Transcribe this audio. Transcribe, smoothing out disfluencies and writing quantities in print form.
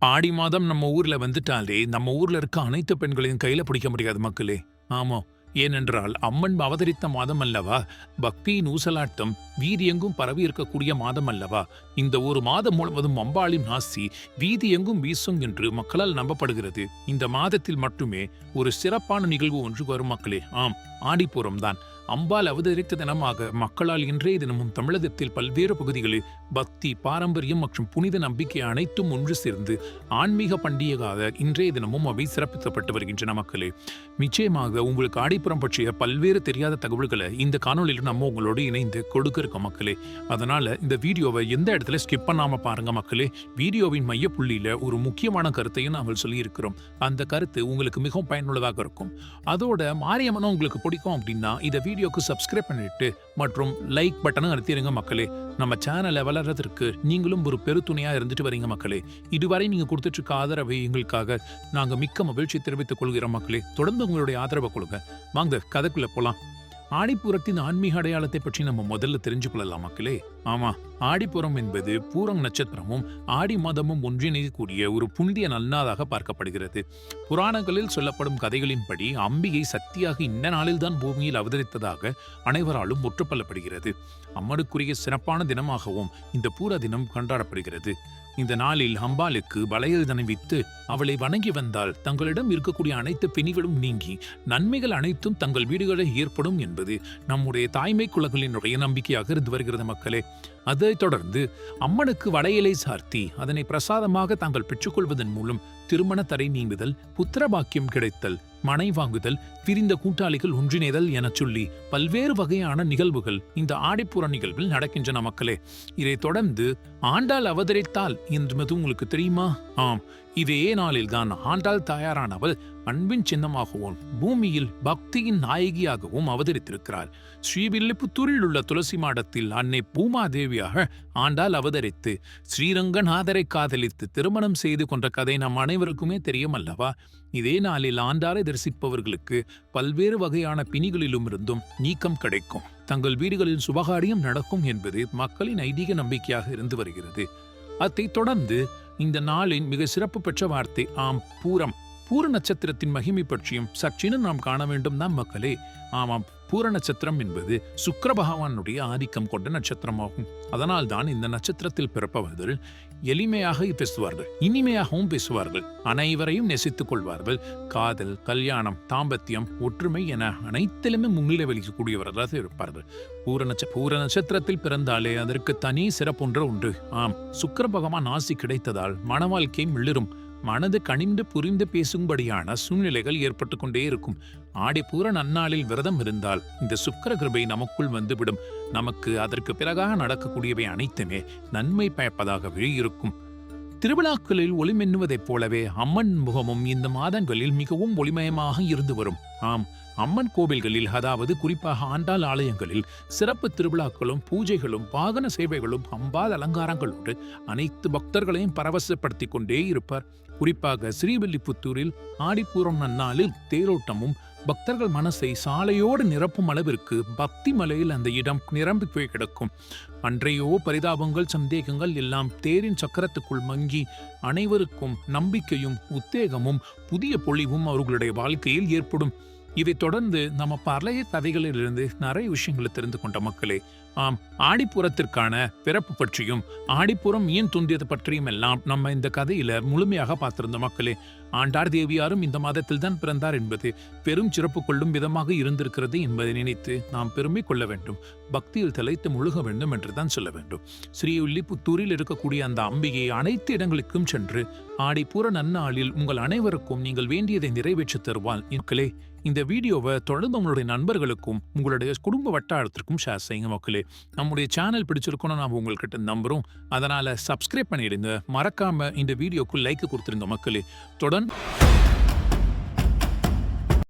ஆடி மாதம் நம்ம ஊர்ல வந்துட்டாலே நம்ம ஊர்ல இருக்க அனைத்து பெண்களையும் கையில பிடிக்க முடியாது மக்களே. ஆமா, ஏனென்றால் அம்மன் அவதரித்த மாதம் அல்லவா. பக்தியின் ஊசலாட்டம் வீதியெங்கும் பரவி இருக்கக்கூடிய மாதம் அல்லவா. இந்த ஒரு மாதம் முழுவதும் அம்பாளின் ஆசி வீதி எங்கும் வீசும் என்று மக்களால் நம்பப்படுகிறது. இந்த மாதத்தில் மட்டுமே ஒரு சிறப்பான நிகழ்வு ஒன்று வரும் மக்களே. ஆம், ஆடிப்பூரம் தான். அம்பாள் அவதரித்த தினமாக மக்களால் இன்றைய தினமும் தமிழகத்தில் பல்வேறு பகுதிகளில் பக்தி, பாரம்பரியம் மற்றும் புனித நம்பிக்கை அனைத்தும் ஒன்று சேர்ந்து ஆன்மீக பண்டிகையாக இன்றைய தினமும் அவை சிறப்பிக்கப்பட்டு வருகின்றன மக்களே. நிச்சயமாக உங்களுக்கு ஆடிப்புறம் பற்றிய பல்வேறு தெரியாத தகவல்களை இந்த காணொலியில் நம்ம உங்களோடு இணைந்து கொடுக்க இருக்க மக்களே. அதனால இந்த வீடியோவை எந்த இடத்துல ஸ்கிப் பண்ணாம பாருங்க மக்களே. வீடியோவின் மைய புள்ளியில ஒரு முக்கியமான கருத்தையும் நாங்கள் சொல்லியிருக்கிறோம். அந்த கருத்து உங்களுக்கு மிகவும் பயனுள்ளதாக இருக்கும். அதோட மாரியம்மனும் உங்களுக்கு பிடிக்கும் அப்படின்னா இந்த வீடியோக்கு சப்ஸ்கிரைப் பண்ணிட்டு மற்றும் லைக் பட்டனும் அழுத்திடுங்க மக்களே. நம்ம சேனலை வளர்றதற்கு நீங்களும் ஒரு பெருதுணையா இருந்துட்டு வரீங்க மக்களே. இதுவரை நீங்க கொடுத்துட்டு இருக்க ஆதரவை எங்களுக்காக நாங்க மிக்க மகிழ்ச்சி தெரிவித்துக் கொள்கிறோம் மக்களே. தொடர்ந்து உங்களுடைய ஆதரவை கொடுங்க. வாங்க கதைக்குள்ள போலாம். ஆடிப்பூரத்தின் ஆன்மீக அடையாளத்தை பற்றி நம்ம முதல்ல தெரிஞ்சு கொள்ளலாம் மக்களே. ஆமா, ஆடிப்பூரம் என்பது பூரம் நட்சத்திரமும் ஆடி மாதமும் ஒன்றிணையக்கூடிய ஒரு புனித நன்னாளாக பார்க்கப்படுகிறது. புராணங்களில் சொல்லப்படும் கதைகளின்படி அம்பிகை சக்தியாக இந்த நாளில்தான் பூமியில் அவதரித்ததாக அனைவராலும் ஒற்றுக்கொள்ளப்படுகிறது. அம்மனுக்குரிய சிறப்பான தினமாகவும் இந்த பூர தினம் கொண்டாடப்படுகிறது. இந்த நாளில் அம்பாளுக்கு வளையல் தணிவித்து அவளை வணங்கி வந்தால் தங்களிடம் இருக்கக்கூடிய அனைத்து பிணிகளும் நீங்கி நன்மைகள் அனைத்தும் தங்கள் வீடுகளில் ஏற்படும் என்பது நம்முடைய தாய்மை குலங்களினுடைய நம்பிக்கையாக இருந்து வருகிறது மக்களே. அதைத் தொடர்ந்து அம்மனுக்கு வளையலை சார்த்தி அதனை பிரசாதமாக தாங்கள் பெற்றுக்கொள்வதன் மூலம் திருமண தடை நீங்குதல், புத்திர பாக்கியம் கிடைத்தல், மனை வாங்குதல், பிரிந்த கூட்டாளிகள் ஒன்றிணைதல் என சொல்லி பல்வேறு வகையான நிகழ்வுகள் இந்த ஆடிப்பூர நிகழ்வில் நடக்கின்றன மக்களே. இதைத் தொடர்ந்து ஆண்டாள் அவதரித்தாள் என்பது உங்களுக்கு தெரியுமா? ஆம், இதே நாளில்தான் ஆண்டாள் தாயாரானவள் அன்பின் சின்னமாகவும் பூமியில் பக்தியின் நாயகியாகவும் அவதரித்திருக்கிறார். ஸ்ரீவில்லிபுத்தூரில் உள்ள துளசி மாடத்தில் அன்னை பூமாதேவியாக ஆண்டாள் அவதரித்து ஸ்ரீரங்கநாதரை காதலித்து திருமணம் செய்து கொண்ட கதை நம் அனைவருக்குமே தெரியும் அல்லவா. இதே நாளில் ஆண்டாளை தரிசிப்பவர்களுக்கு பல்வேறு வகையான பிணிகளிலும் இருந்தும் நீக்கம் கிடைக்கும், தங்கள் வீடுகளில் சுபகாரியம் நடக்கும் என்பது மக்களின் ஐதீக நம்பிக்கையாக இருந்து வருகிறது. அதைத் தொடர்ந்து இந்த நாளின் மிக சிறப்பு பெற்ற வார்த்தை ஆம் பூரம். பூர நட்சத்திரத்தின் மகிமை பற்றியும் சற்றினும் நாம் காண வேண்டும் தான் மக்களே. ஆமாம், பூர நட்சத்திரம் என்பது சுக்கிர பகவானுடைய ஆதிக்கம் கொண்ட நட்சத்திரமாகும். அதனால் தான் இந்த நட்சத்திரத்தில் பிறப்பவர்கள் எளிமையாக பேசுவார்கள், இனிமையாகவும் பேசுவார்கள், அனைவரையும் நேசித்துக் கொள்வார்கள். காதல், கல்யாணம், தாம்பத்தியம், ஒற்றுமை என அனைத்திலுமே முன்னிலை வலிக்கக்கூடியவர்களாக இருப்பார்கள். பூர நட்சத்திரத்தில் பிறந்தாலே அதற்கு தனி சிறப்பொன்று உண்டு. ஆம், சுக்கிர பகவான் ஆசி கிடைத்ததால் மன வாழ்க்கை மிளிரும், மனது கனிந்து புரிந்து பேசும்படியான சூழ்நிலைகள் ஏற்பட்டு கொண்டே இருக்கும். ஆடிப்பூர நன்னாளில் விரதம் இருந்தால் இந்த சுக்கிர கிருபை நமக்குள் வந்துவிடும். நமக்கு அதற்கு பிறகாக நடக்கக்கூடியவை அனைத்துமே நன்மை பயப்பதாகவே இருக்கும். திருவிழாக்களில் ஒளிமென்னுவதைப் போலவே அம்மன் முகமும் இந்த மாதங்களில் மிகவும் ஒளிமயமாக இருந்து வரும். ஆம், அம்மன் கோவில்களில், அதாவது குறிப்பாக ஆண்டாள் ஆலயங்களில் சிறப்பு திருவிழாக்களும் பூஜைகளும் வாகன சேவைகளும் அம்பாள் அலங்காரங்களோடு அனைத்து பக்தர்களையும் பரவசப்படுத்திக் கொண்டே இருப்பார். குறிப்பாக ஸ்ரீவில்லிபுத்தூரில் ஆடிப்பூரம் நன்னாளில் தேரோட்டமும் பக்தர்கள் மனசை சாலையோடு நிரப்பும் அளவிற்கு பக்தி மலையில் அந்த இடம் நிரம்பி போய் கிடக்கும். அன்றையோ பரிதாபங்கள், சந்தேகங்கள் எல்லாம் தேரின் சக்கரத்துக்குள் மங்கி அனைவருக்கும் நம்பிக்கையும் உத்தேகமும் புதிய பொலிவும் அவர்களுடைய வாழ்க்கையில் ஏற்படும். இதைத் தொடர்ந்து நம்ம பழைய கதைகளிலிருந்து நிறைய விஷயங்களை தெரிந்து கொண்ட மக்களே. ஆம், ஆடிப்பூரத்திற்கான பிறப்பு பற்றியும் ஆடிப்பூரம் ஏன் தோன்றியது பற்றியும் எல்லாம் நம்ம இந்த கதையில முழுமையாக பார்த்திருந்த மக்களே. ஆண்டார் தேவியாரும் இந்த மாதத்தில் தான் பிறந்தார் என்பது பெரும் சிறப்பு கொள்ளும் விதமாக இருந்திருக்கிறது என்பதை நினைத்து நாம் பெருமை கொள்ள வேண்டும், பக்தியில் திளைத்து முழுக வேண்டும் என்றுதான் சொல்ல வேண்டும். ஸ்ரீவில்லிபுத்தூரில் இருக்கக்கூடிய அந்த அம்பிகை அனைத்து இடங்களுக்கும் சென்று ஆடிப்பூர நன்னாளில் உங்கள் அனைவருக்கும் நீங்கள் வேண்டியதை நிறைவேற்றி தருவாள். மக்களே, இந்த வீடியோவை தொடர்ந்து உங்களுடைய நண்பர்களுக்கும் உங்களுடைய குடும்ப வட்டாரத்திற்கும் ஷேர் செய்யுங்க மக்களே. நம்முடைய சேனல் பிடிச்சிருக்கணும் நாம் உங்கள்கிட்ட நம்புறோம். அதனால சப்ஸ்கிரைப் பண்ணிடுங்க, மறக்காம இந்த வீடியோக்கு லைக் கொடுத்துருங்க மக்களே. தொடர்ந்து